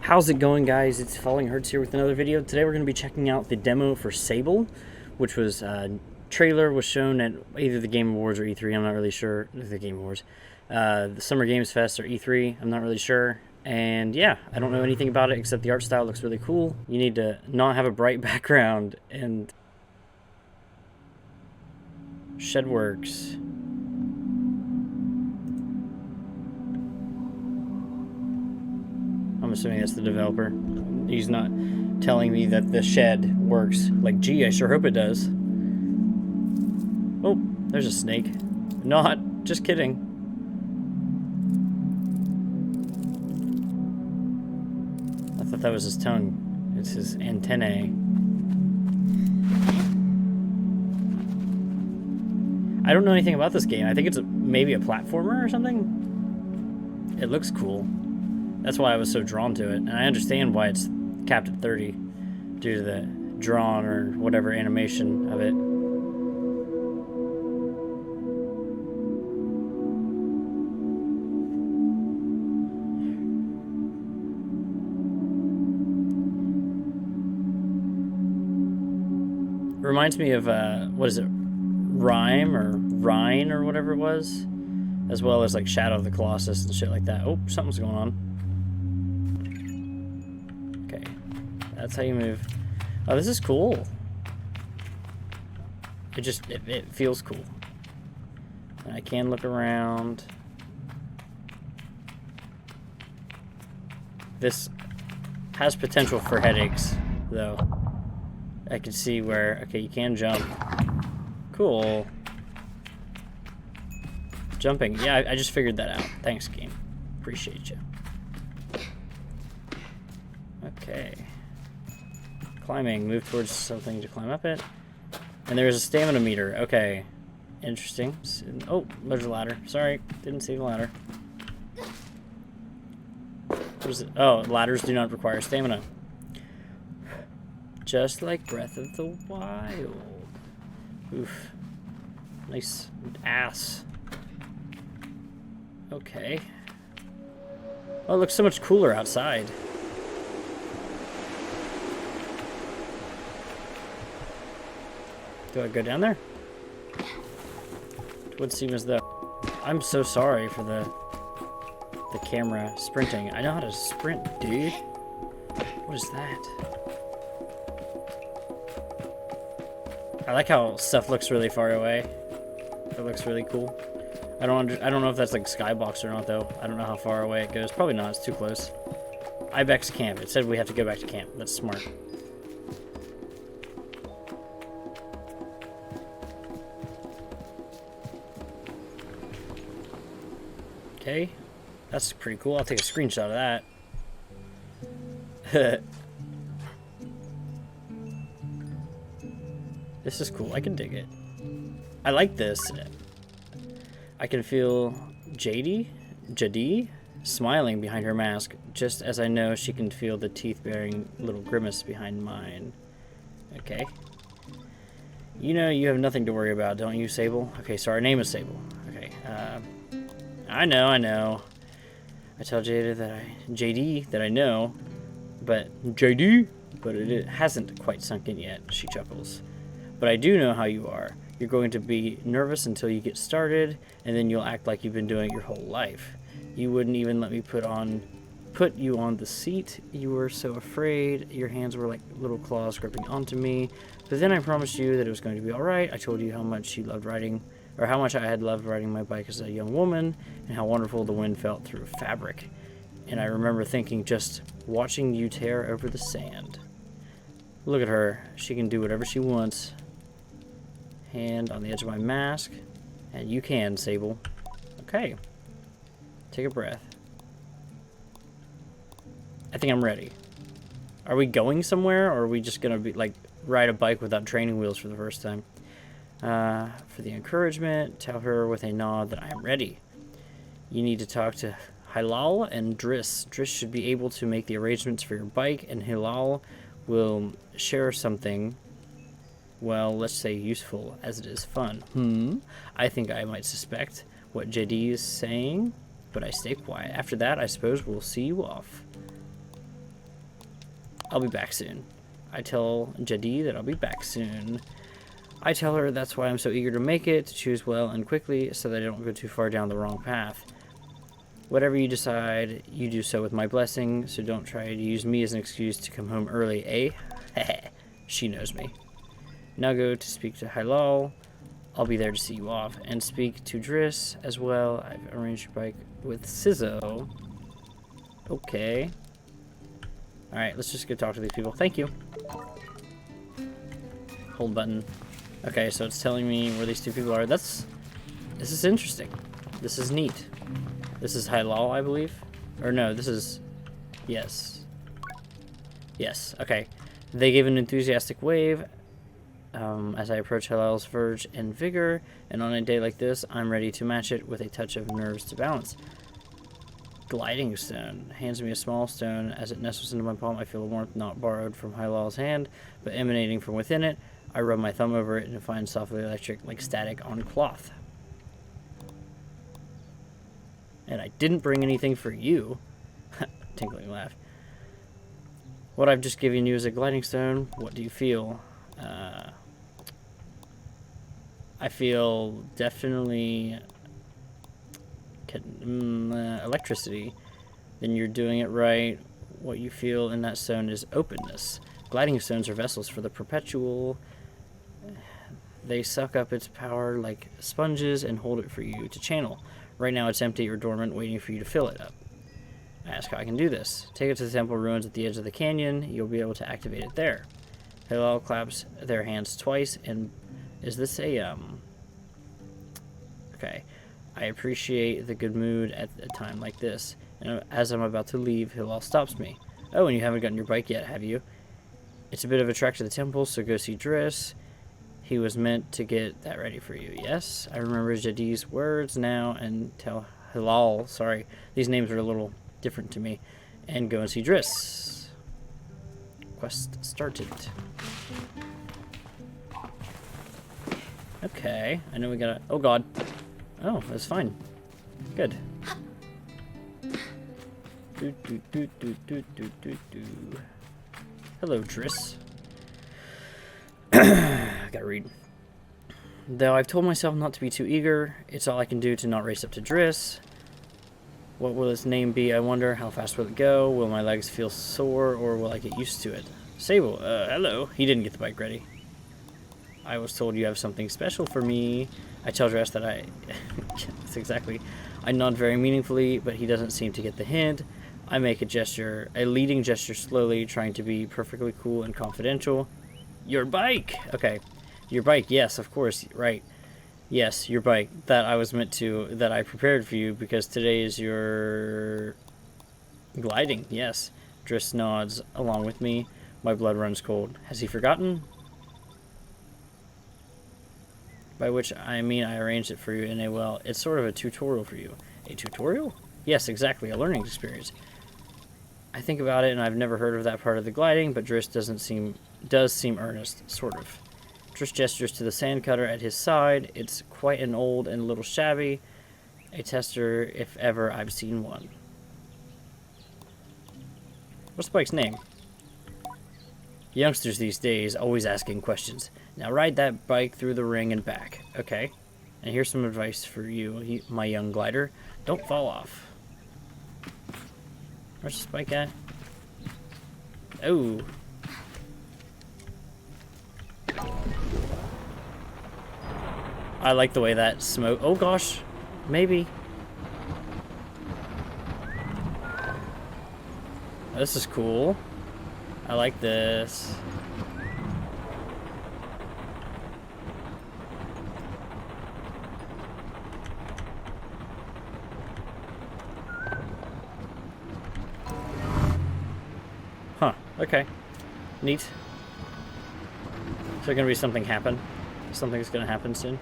How's it going, guys? It's Falling Hurts here with another video. Today we're going to be checking out the demo for Sable, which was trailer was shown at either the Game Awards or E3. I'm not really sure. The Game Awards, the Summer Games Fest or E3. I'm not really sure. And yeah, I don't know anything about it except the art style looks really cool. You need to not have a bright background, and shed works. I'm assuming that's the developer. He's not telling me that the shed works. Like, gee, I sure hope it does. Oh, there's a snake. Not, just kidding. I thought that was his tongue. It's his antennae. I don't know anything about this game. I think it's maybe a platformer or something. It looks cool. That's why I was so drawn to it, and I understand why it's capped at 30 due to the drawn or whatever animation of it. Reminds me of what is it, Rhyme or Rhine or whatever it was, as well as like Shadow of the Colossus and shit like that. Oh, something's going on. That's how you move. Oh, this is cool. It feels cool. I can look around. This has potential for headaches, though. I can see where, okay, you can jump. Cool. Jumping, yeah, I just figured that out. Thanks, game. Appreciate you. Okay. Climbing, move towards something to climb up it. And there's a stamina meter. Okay. Interesting. Oh, there's a ladder. Sorry, didn't see the ladder. What is it? Oh, ladders do not require stamina. Just like Breath of the Wild. Oof. Nice ass. Okay. Oh, it looks so much cooler outside. Do I go down there? It would seem as though... I'm so sorry for the camera sprinting. I know how to sprint, dude. What is that? I like how stuff looks really far away. It looks really cool. I don't know if that's like skybox or not, though. I don't know how far away it goes. Probably not. It's too close. Ibex camp. It said we have to go back to camp. That's smart. Okay, that's pretty cool. I'll take a screenshot of that. This is cool. I can dig it. I like this. I can feel Jadi smiling behind her mask, just as I know she can feel the teeth-bearing little grimace behind mine. Okay. You know you have nothing to worry about, don't you, Sable? Okay, so our name is Sable. Okay, I know. I tell JD that I know, but it hasn't quite sunk in yet, she chuckles. But I do know how you are. You're going to be nervous until you get started, and then you'll act like you've been doing it your whole life. You wouldn't even let me put you on the seat. You were so afraid. Your hands were like little claws gripping onto me. But then I promised you that it was going to be alright. I told you how much you loved riding, or how much I had loved riding my bike as a young woman, and how wonderful the wind felt through fabric. And I remember thinking, just watching you tear over the sand. Look at her. She can do whatever she wants. Hand on the edge of my mask. And you can, Sable. Okay. Take a breath. I think I'm ready. Are we going somewhere, or are we just gonna be like ride a bike without training wheels for the first time? For the encouragement, tell her with a nod that I am ready. You need to talk to Hilal and Driss. Driss should be able to make the arrangements for your bike, and Hilal will share something, well, let's say useful, as it is fun. I think I might suspect what JD is saying, but I stay quiet. After that, I suppose we'll see you off. I'll be back soon. I tell Jadi that I'll be back soon. I tell her that's why I'm so eager to make it, to choose well and quickly, so that I don't go too far down the wrong path. Whatever you decide, you do so with my blessing, so don't try to use me as an excuse to come home early, eh? She knows me. Now go to speak to Hilal. I'll be there to see you off. And speak to Driss as well. I've arranged your bike with Sizzo. Okay. Alright, let's just go talk to these people. Thank you. Hold button. Okay, so it's telling me where these two people are. This is interesting. This is neat. This is Hilal, I believe. Or no, this is... Yes. Yes, okay. They gave an enthusiastic wave as I approach Hilal's verge and vigor, and on a day like this, I'm ready to match it with a touch of nerves to balance. Gliding stone. Hands me a small stone. As it nestles into my palm, I feel a warmth not borrowed from Hilal's hand, but emanating from within it. I rub my thumb over it and find softly electric, like static on cloth. And I didn't bring anything for you. Tinkling laugh. What I've just given you is a gliding stone. What do you feel? I feel definitely electricity. Then you're doing it right. What you feel in that stone is openness. Gliding stones are vessels for the perpetual. They suck up its power like sponges and hold it for you to channel. Right now it's empty or dormant, waiting for you to fill it up. I ask how I can do this. Take it to the temple ruins at the edge of the canyon. You'll be able to activate it there. Hilal claps their hands twice, and is this a, Okay. I appreciate the good mood at a time like this. And as I'm about to leave, Hilal stops me. Oh, and you haven't gotten your bike yet, have you? It's a bit of a trek to the temple, so go see Driss. He was meant to get that ready for you. Yes, I remember Jadi's words now, and tell Hilal, sorry, these names are a little different to me, and go and see Driss. Quest started. Okay, I know we gotta... Oh, God. Oh, that's fine. Good. Hello, Driss. Gotta read. Though I've told myself not to be too eager, it's all I can do to not race up to Driss. What will its name be, I wonder? How fast will it go? Will my legs feel sore, or will I get used to it? Sable, hello. He didn't get the bike ready. I was told you have something special for me. I tell Driss that I... That's exactly. I nod very meaningfully, but he doesn't seem to get the hint. I make a gesture, a leading gesture slowly, trying to be perfectly cool and confidential. Your bike! Okay. Your bike, yes, of course, right. Yes, your bike. That I was meant to, that I prepared for you, because today is your... gliding, yes. Driss nods along with me. My blood runs cold. Has he forgotten? By which I mean I arranged it for you in a, well, it's sort of a tutorial for you. A tutorial? Yes, exactly, a learning experience. I think about it, and I've never heard of that part of the gliding, but Driss does seem earnest, sort of. Driss gestures to the sand cutter at his side. It's quite an old and a little shabby. A tester, if ever I've seen one. What's the bike's name? Youngsters these days, always asking questions. Now ride that bike through the ring and back. Okay. And here's some advice for you, my young glider. Don't fall off. Where's this bike at? Oh. I like the way that smoke... Oh gosh. Maybe. This is cool. I like this. Huh. Okay. Neat. Is there gonna be something happen? Something's gonna happen soon.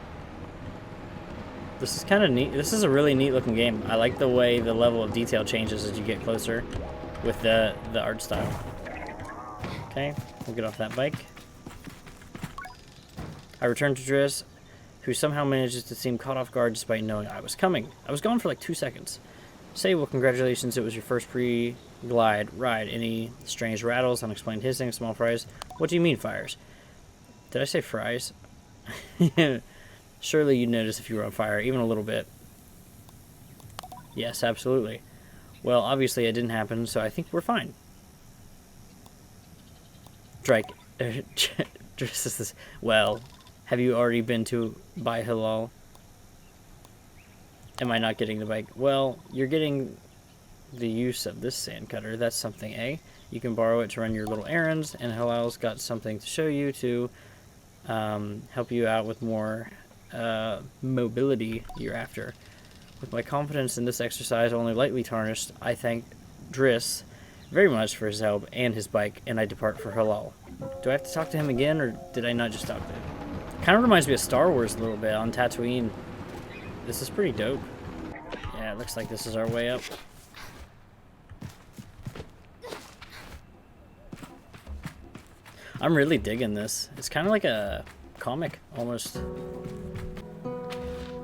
This is kind of neat. This is a really neat looking game. I like the way the level of detail changes as you get closer with the art style. Okay, we'll get off that bike. I return to Driss, who somehow manages to seem caught off guard despite knowing I was coming. I was gone for like 2 seconds. Say, well, congratulations, it was your first Glide, ride, any strange rattles, unexplained hissing, small fries. What do you mean fires? Did I say fries? Surely you'd notice if you were on fire, even a little bit. Yes, absolutely. Well, obviously it didn't happen, so I think we're fine. Drake, well, have you already been to buy halal? Am I not getting the bike? Well, you're getting the use of this sand cutter. That's something, eh? You can borrow it to run your little errands, and halal's got something to show you to help you out with more mobility you're after. With my confidence in this exercise only lightly tarnished, I thank Driss very much for his help and his bike, and I depart for halal. Do I have to talk to him again, or did I not just talk to him? Kind of reminds me of Star Wars a little bit on Tatooine. This is pretty dope. Yeah, it looks like this is our way up. I'm really digging this. It's kind of like a comic, almost.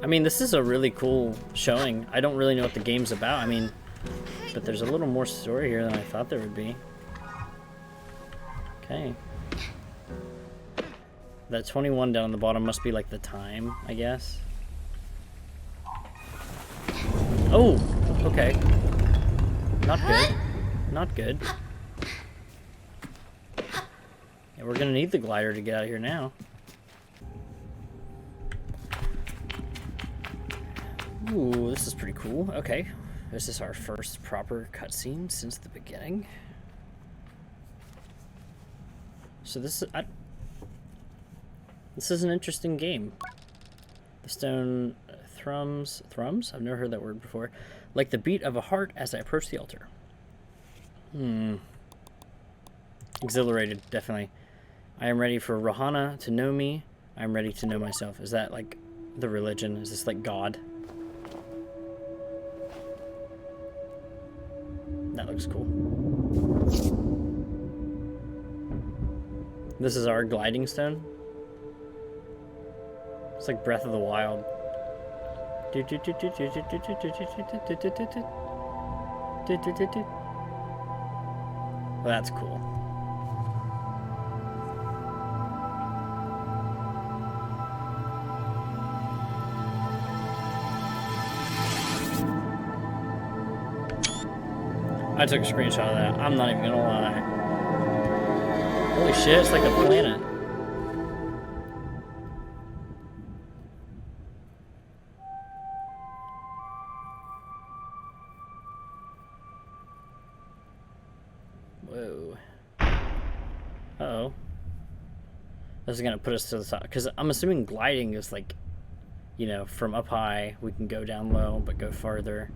I mean, this is a really cool showing. I don't really know what the game's about. I mean, but there's a little more story here than I thought there would be. Okay. That 21 down on the bottom must be like the time, I guess. Oh, okay. Not good. Not good. Yeah, we're gonna need the glider to get out of here now. Ooh, this is pretty cool. Okay. This is our first proper cutscene since the beginning. So this is an interesting game. The stone thrums? I've never heard that word before. Like the beat of a heart as I approach the altar. Exhilarated, definitely. I am ready for Rohana to know me. I am ready to know myself. Is that like the religion? Is this like God? That looks cool. This is our gliding stone. It's like Breath of the Wild. Well, that's cool. I took a screenshot of that. I'm not even gonna lie. Holy shit, it's like a planet. Whoa. Uh-oh. This is gonna put us to the top. Because I'm assuming gliding is like, you know, from up high, we can go down low, but go farther.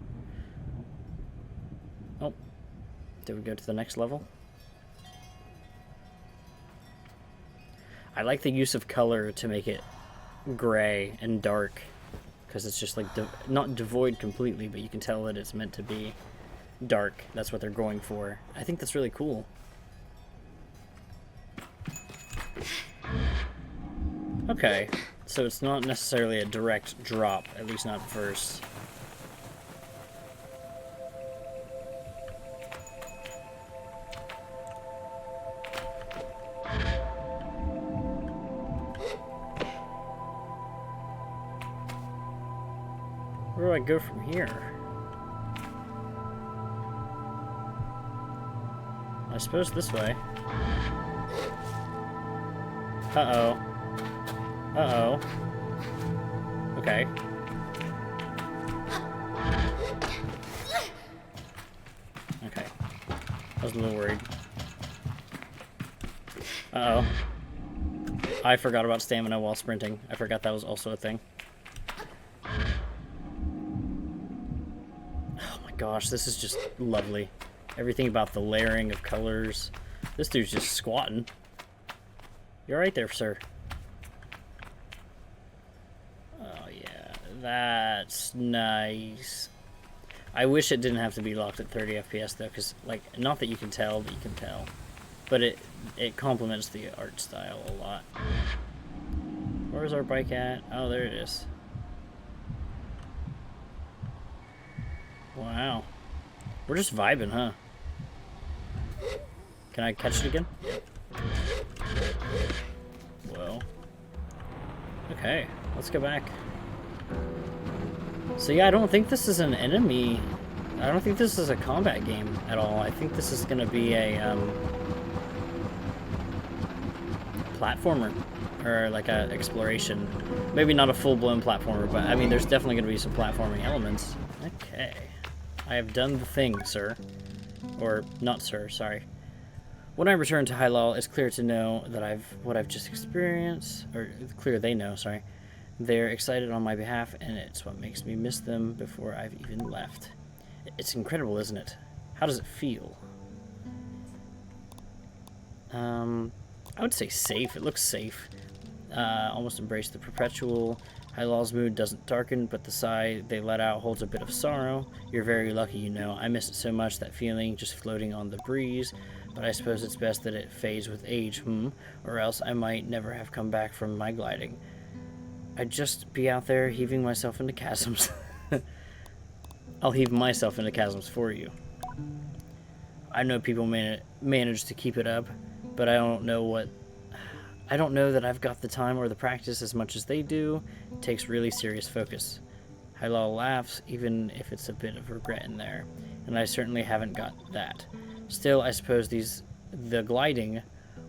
Oh. Did we go to the next level? I like the use of color to make it gray and dark, because it's just like not devoid completely, but you can tell that it's meant to be dark. That's what they're going for. I think that's really cool. Okay, so it's not necessarily a direct drop, at least not first. Where do I go from here? I suppose this way. Uh-oh. Uh-oh. Okay. Okay. I was a little worried. Uh-oh. I forgot about stamina while sprinting. I forgot that was also a thing. Gosh, this is just lovely. Everything about the layering of colors. This dude's just squatting. You're right there, sir. Oh, yeah. That's nice. I wish it didn't have to be locked at 30 FPS, though, because, like, not that you can tell, but you can tell. But it complements the art style a lot. Where's our bike at? Oh, there it is. Wow. We're just vibing, huh? Can I catch it again? Whoa. Okay, let's go back. So yeah, I don't think this is an enemy. I don't think this is a combat game at all. I think this is going to be a platformer, or like a exploration. Maybe not a full-blown platformer, but I mean, there's definitely going to be some platforming elements. Okay, I have done the thing, sir. Or not, sir. Sorry. When I return to Hylal, it's clear to know that what I've just experienced, or it's clear they know. Sorry, they're excited on my behalf, and it's what makes me miss them before I've even left. It's incredible, isn't it? How does it feel? I would say safe. It looks safe. Almost embrace the perpetual. Hylal's mood doesn't darken, but the sigh they let out holds a bit of sorrow. You're very lucky, you know. I miss it so much, that feeling just floating on the breeze. But I suppose it's best that it fades with age, or else I might never have come back from my gliding. I'd just be out there heaving myself into chasms. I'll heave myself into chasms for you. I know people manage to keep it up, but I don't know that I've got the time or the practice as much as they do. It takes really serious focus. Hylal laughs, even if it's a bit of regret in there, and I certainly haven't got that. Still, I suppose the gliding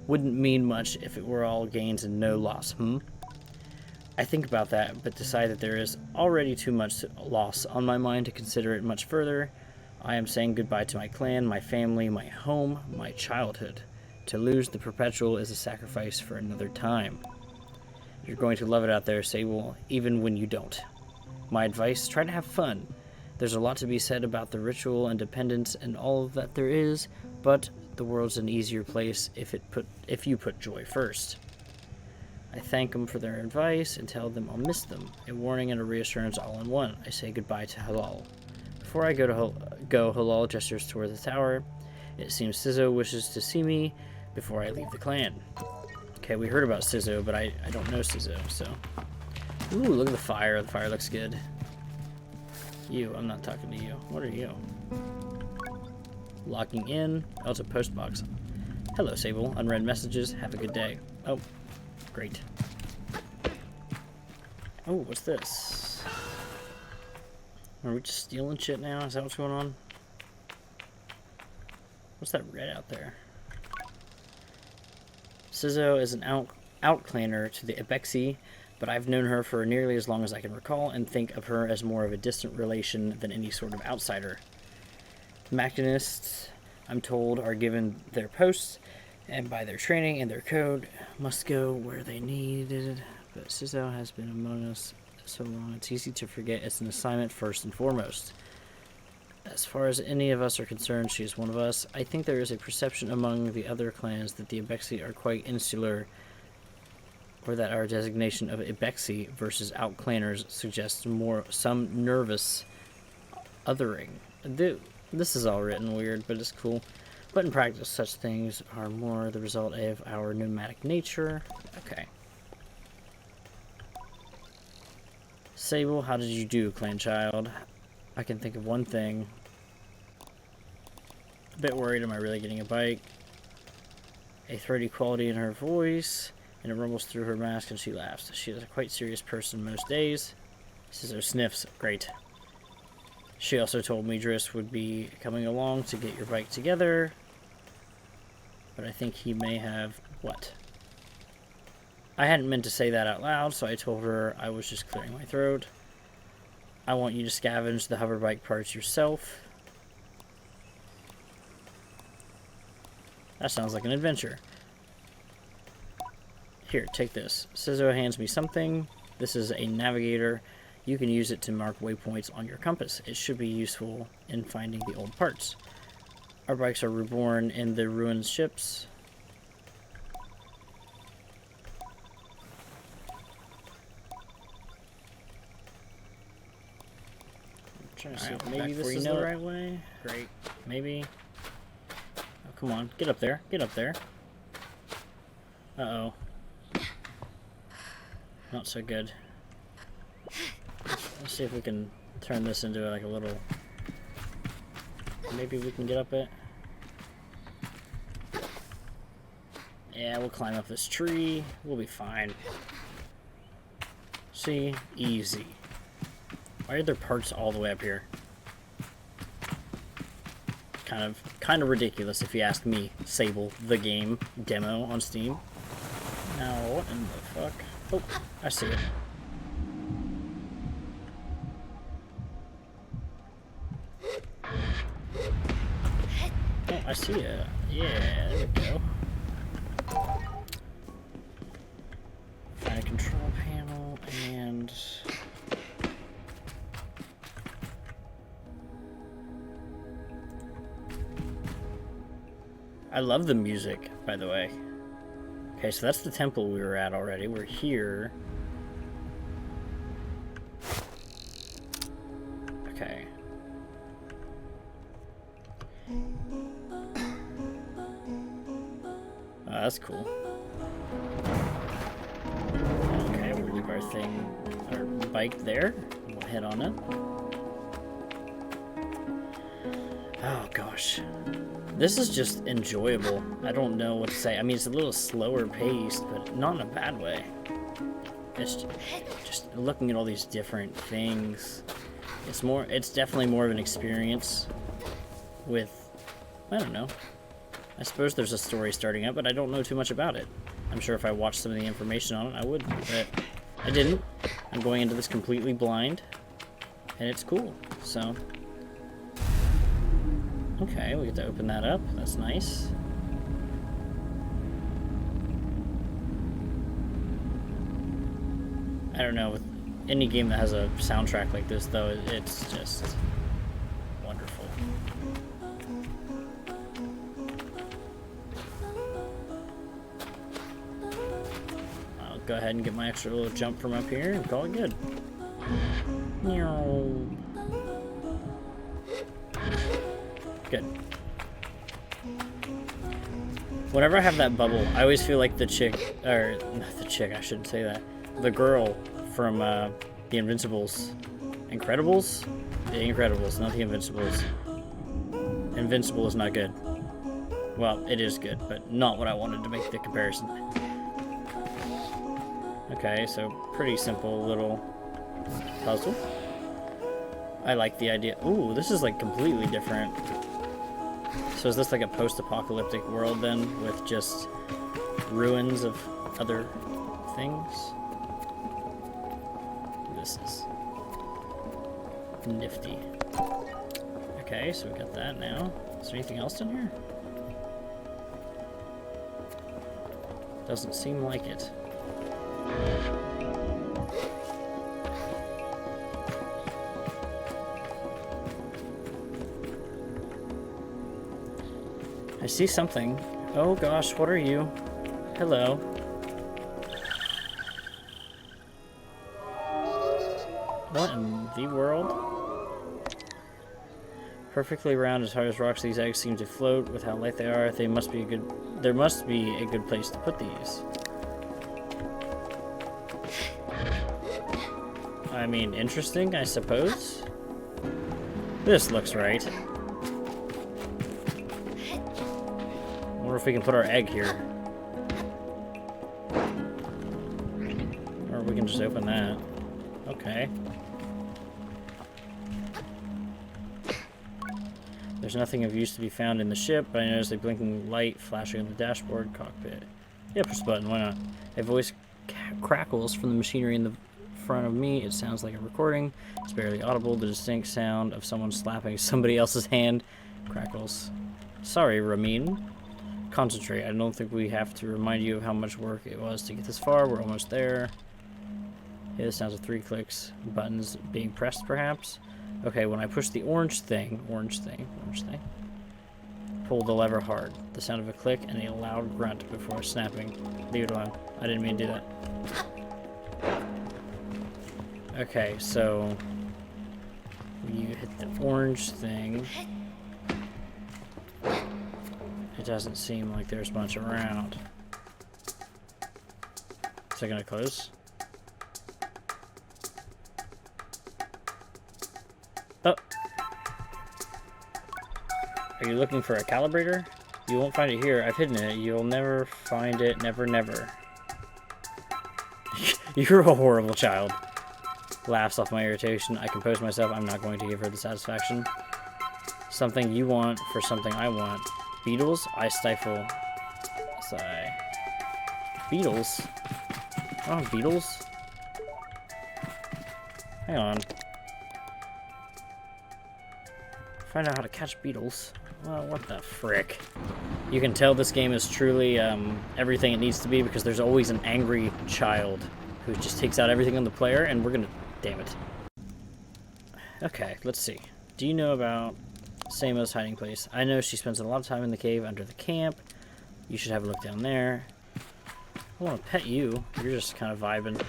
wouldn't mean much if it were all gains and no loss, I think about that, but decide that there is already too much loss on my mind to consider it much further. I am saying goodbye to my clan, my family, my home, my childhood. To lose the perpetual is a sacrifice for another time. You're going to love it out there, Sable, even when you don't. My advice, try to have fun. There's a lot to be said about the ritual and dependence and all that there is, but the world's an easier place if you put joy first. I thank them for their advice and tell them I'll miss them. A warning and a reassurance all in one. I say goodbye to Hylal. Before I go, Hylal gestures toward the tower. It seems Sizzo wishes to see me before I leave the clan. Okay, we heard about Sizzo, but I don't know Sizzo, so... Ooh, look at the fire. The fire looks good. You, I'm not talking to you. What are you? Locking in. Oh, it's a post box. Hello, Sable. Unread messages. Have a good day. Oh, great. Oh, what's this? Are we just stealing shit now? Is that what's going on? What's that red out there? Sizzo is an outclanner to the Ibexi, but I've known her for nearly as long as I can recall and think of her as more of a distant relation than any sort of outsider. Machinists, I'm told, are given their posts, and by their training and their code, must go where they needed. But Sizzo has been among us so long, it's easy to forget it's an assignment first and foremost. As far as any of us are concerned, she is one of us. I think there is a perception among the other clans that the Ibexi are quite insular, or that our designation of Ibexi versus outclanners suggests some nervous othering. This is all written weird, but it's cool. But in practice, such things are more the result of our nomadic nature. Okay. Sable, how did you do, clan child? I can think of one thing. A bit worried, am I really getting a bite? A throaty quality in her voice, and it rumbles through her mask, and she laughs. She is a quite serious person most days. Sizzo sniffs. Great. She also told me Driss would be coming along to get your bike together. But I think he may have... What? I hadn't meant to say that out loud, so I told her I was just clearing my throat. I want you to scavenge the hover bike parts yourself. That sounds like an adventure. Here, take this. Sizzo hands me something. This is a navigator. You can use it to mark waypoints on your compass. It should be useful in finding the old parts. Our bikes are reborn in the ruined ships. Trying to see if maybe this is the right way. Great. Maybe. Oh, come on. Get up there. Get up there. Uh-oh. Not so good. Let's see if we can turn this into like a little... Maybe we can get up it. Yeah, we'll climb up this tree. We'll be fine. See? Easy. Why are there parts all the way up here? Kind of ridiculous if you ask me. Sable, the game demo on Steam. Now, what in the fuck? Oh, I see it. Oh, I see it. Yeah, there we go. Find a control panel and... I love the music, by the way. Okay, so that's the temple we were at already. We're here. Okay. Oh, that's cool. Okay, we'll leave our bike there. We'll head on it. Oh, gosh. This is just enjoyable. I don't know what to say. I mean, it's a little slower paced, but not in a bad way. It's just looking at all these different things. It's definitely more of an experience with, I don't know. I suppose there's a story starting up, but I don't know too much about it. I'm sure if I watched some of the information on it, I would, but I didn't. I'm going into this completely blind, and it's cool, so... Okay, we get to open that up. That's nice. I don't know, with any game that has a soundtrack like this, though, it's just wonderful. I'll go ahead and get my extra little jump from up here and call it good. Good. Whenever I have that bubble, I always feel like the chick, or not the chick, I shouldn't say that. The girl from the Invincibles. Incredibles? The Incredibles, not the Invincibles. Invincible is not good. Well, it is good, but not what I wanted to make the comparison. Okay, so pretty simple little puzzle. I like the idea. Ooh, this is like completely different. So is this like a post-apocalyptic world then, with just ruins of other things? This is nifty. Okay, so we got that now. Is there anything else in here? Doesn't seem like it. I see something. Oh gosh, what are you? Hello. What in the world? Perfectly round as hard as rocks, these eggs seem to float with how light they are. There must be a good place to put these. I mean, interesting, I suppose. This looks right. Wonder if we can put our egg here. Or we can just open that. Okay. There's nothing of use to be found in the ship, but I notice a blinking light flashing on the dashboard cockpit. Yeah, push the button, why not? A voice crackles from the machinery in the front of me. It sounds like a recording. It's barely audible. The distinct sound of someone slapping somebody else's hand crackles. Sorry, Ramin. Concentrate. I don't think we have to remind you of how much work it was to get this far. We're almost there. Yeah, the sounds of 3 clicks. Buttons being pressed, perhaps. Okay, when I push the orange thing, pull the lever hard. The sound of a click and a loud grunt before snapping. Leave it alone. I didn't mean to do that. Okay, so you hit the orange thing. It doesn't seem like there's much around. Is it gonna close? Oh! Are you looking for a calibrator? You won't find it here. I've hidden it. You'll never find it. Never, never. You're a horrible child. Laughs off my irritation. I compose myself. I'm not going to give her the satisfaction. Something you want for something I want. Beetles? I stifle. Sigh. Beetles? I don't have beetles. Hang on. Find out how to catch beetles. Well, what the frick? You can tell this game is truly everything it needs to be because there's always an angry child who just takes out everything on the player, and we're gonna... Damn it. Okay, let's see. Do you know about Samo's hiding place? I know she spends a lot of time in the cave under the camp. You should have a look down there. I want to pet you. You're just kind of vibing.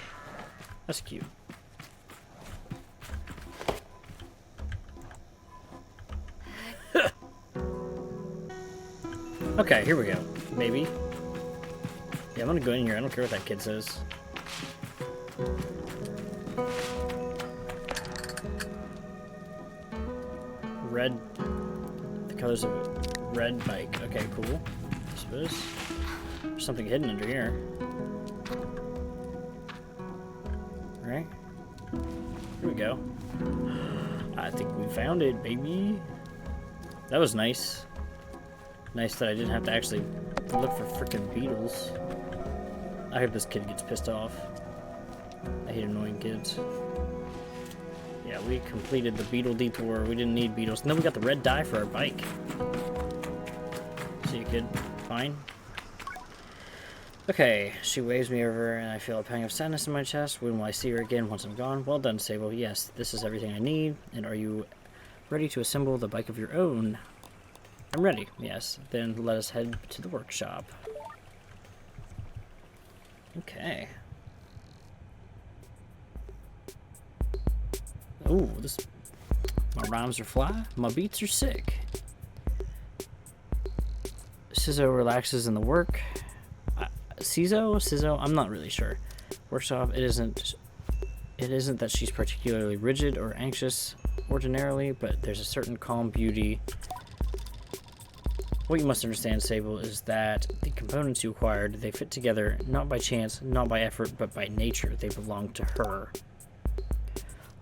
That's cute. Okay, here we go. Maybe. Yeah, I'm gonna go in here. I don't care what that kid says. Red. The colors of it. Red bike. Okay, cool. I suppose. There's something hidden under here. Alright. Here we go. I think we found it, baby. That was nice. Nice that I didn't have to actually look for freaking beetles. I hope this kid gets pissed off. I hate annoying kids. Yeah, we completed the beetle detour. We didn't need beetles. And then we got the red dye for our bike. See you, kid. Fine. Okay, she waves me over and I feel a pang of sadness in my chest. When will I see her again once I'm gone? Well done, Sable. Yes, this is everything I need. And are you ready to assemble the bike of your own? I'm ready, yes. Then let us head to the workshop. Okay. Ooh, this... My rhymes are fly, my beats are sick. Sizzo relaxes in the work. Sizzo? I'm not really sure. Workshop, it isn't that she's particularly rigid or anxious ordinarily, but there's a certain calm beauty. What you must understand, Sable, is that the components you acquired, they fit together not by chance, not by effort, but by nature. They belong to her.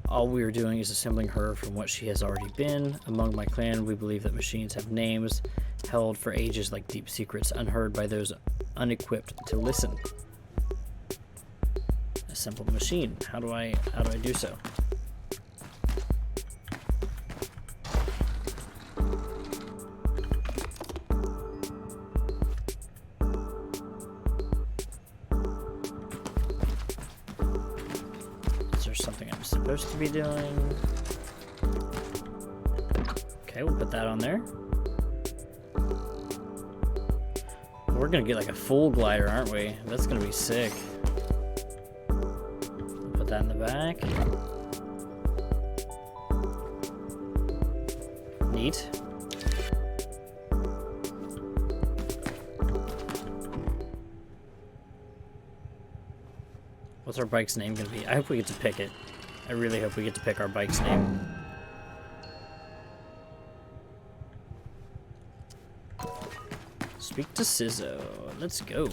All we are doing is assembling her from what she has already been. Among my clan, we believe that machines have names held for ages like deep secrets, unheard by those unequipped to listen. Assemble the machine. How do I do so? Something I'm supposed to be doing. Okay, we'll put that on there. We're gonna get like a full glider, aren't we? That's gonna be sick. Put that in the back. Neat. What's our bike's name gonna be? I hope we get to pick it. I really hope we get to pick our bike's name. Speak to Sizzo. Let's go.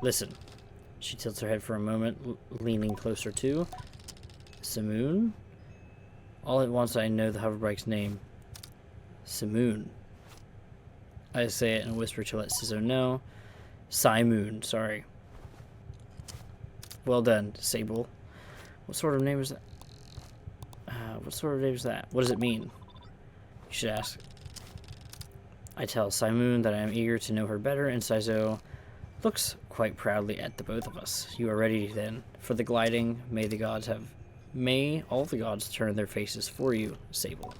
Listen. She tilts her head for a moment, leaning closer to. Simoon? All at once I know the hoverbike's name. Simoon. I say it in a whisper to let Sizzo know. Simoon, sorry. Well done, Sable. What sort of name is that? What sort of name is that? What does it mean? You should ask. I tell Simoon that I am eager to know her better, and Sizzo looks quite proudly at the both of us. You are ready, then, for the gliding. May all the gods turn their faces for you, Sable.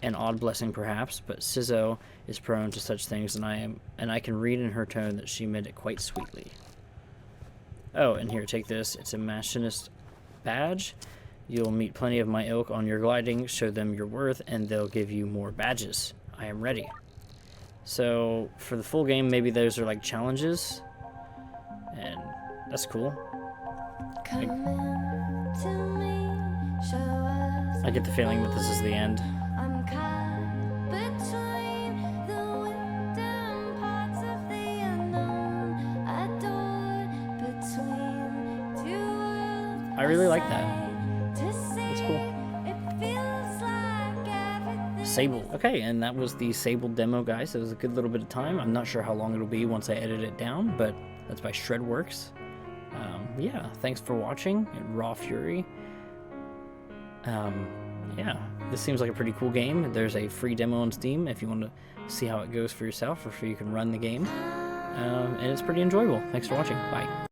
An odd blessing, perhaps, but Sizzo is prone to such things, and I can read in her tone that she meant it quite sweetly. Oh, and here, take this. It's a machinist badge. You'll meet plenty of my ilk on your gliding. Show them your worth, and they'll give you more badges. I am ready. So, for the full game, maybe those are like challenges. And that's cool. I get the feeling that this is the end. I really like that. That's cool. Sable. Okay, and that was the Sable demo, guys. It was a good little bit of time. I'm not sure how long it'll be once I edit it down, but that's by Shredworks. Yeah, thanks for watching. Raw Fury. Yeah, this seems like a pretty cool game. There's a free demo on Steam if you want to see how it goes for yourself, or if you can run the game. And it's pretty enjoyable. Thanks for watching. Bye.